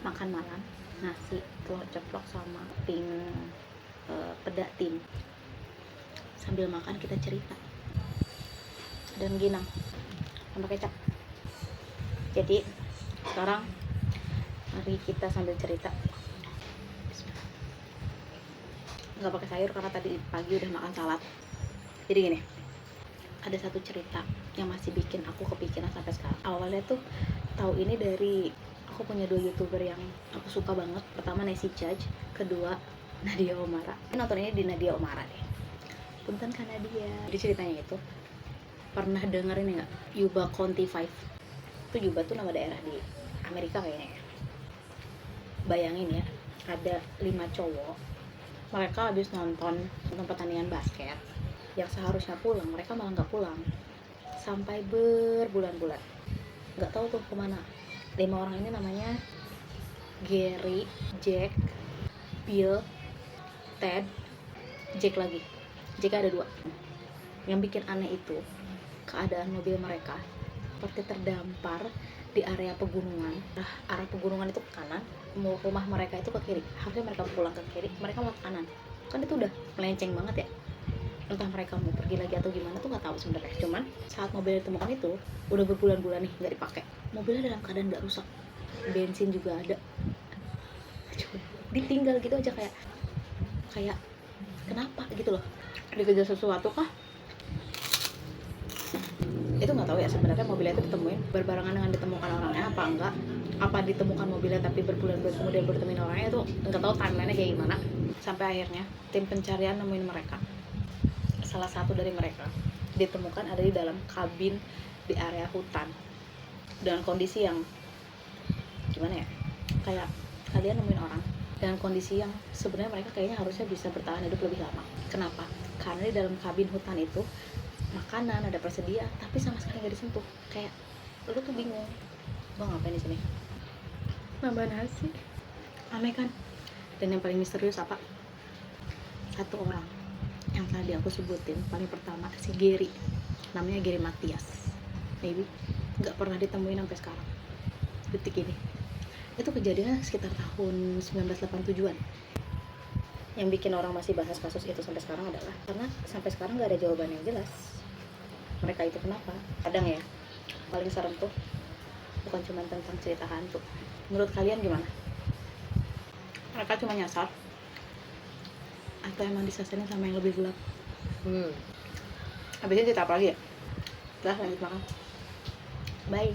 makan malam nasi telur ceplok sama pink peda tim. Sambil makan kita cerita dan ginang sama kecap. Jadi sekarang mari kita sambil cerita. Nggak pakai sayur karena tadi pagi udah makan salad. Jadi gini, ada satu cerita yang masih bikin aku kepikiran sampai sekarang. Awalnya tuh tahu ini dari aku punya 2 youtuber yang aku suka banget. Pertama Nancy Judge, kedua Nadia Omara. Ini nonton ini di Nadia Omara deh. Punten kan Nadia. Jadi ceritanya itu, pernah denger ini nggak? Yuba County 5. Itu Yuba tuh nama daerah di Amerika kayaknya ya. Bayangin ya, ada 5 cowok. Mereka habis nonton pertandingan basket yang seharusnya pulang, mereka malah nggak pulang sampai berbulan-bulan, nggak tahu tuh kemana. 5 orang ini namanya Gary, Jack, Bill, Ted, Jack lagi. Jack ada 2. Yang bikin aneh itu keadaan mobil mereka seperti terdampar di area pegunungan. Nah, arah pegunungan itu ke kanan, rumah mereka itu ke kiri. Harusnya mereka pulang ke kiri, mereka malah ke kanan. Kan itu udah melenceng banget ya. Entah mereka mau pergi lagi atau gimana tuh nggak tahu sebenarnya. Cuman saat mobil ditemukan itu udah berbulan-bulan nih nggak dipakai. Mobilnya dalam keadaan nggak rusak, bensin juga ada. Cuma ditinggal gitu aja, kayak kenapa gitu loh. Dikejar sesuatu kah? Itu nggak tahu ya sebenarnya mobilnya itu ditemuin berbarengan dengan ditemukan orangnya apa enggak. Apa ditemukan mobilnya tapi berbulan-bulan kemudian bertemuin orangnya, itu nggak tahu timelinenya kayak gimana. Sampai akhirnya tim pencarian nemuin mereka. Salah satu dari mereka ditemukan ada di dalam kabin di area hutan dengan kondisi yang gimana ya, kayak kalian nemuin orang dengan kondisi yang sebenarnya mereka kayaknya harusnya bisa bertahan hidup lebih lama. Kenapa? Karena di dalam kabin hutan itu makanan ada persediaan tapi sama sekali nggak disentuh. Kayak lu tuh bingung, gua ngapain di sini, nambah nasi, aneh kan. Dan yang paling misterius apa? Satu orang yang tadi aku sebutin paling pertama, si Gary, namanya Gary Matias, maybe nggak pernah ditemuin sampai sekarang detik ini. Itu kejadiannya sekitar tahun 1987an. Yang bikin orang masih bahas kasus itu sampai sekarang adalah karena sampai sekarang nggak ada jawaban yang jelas mereka itu kenapa. Kadang ya paling serem tuh bukan cuma tentang cerita hantu. Menurut kalian gimana? Mereka cuma nyasar atau emang disasarin sama yang lebih gelap? Habisnya cerita apa lagi ya? Udah lanjut makan. Bye.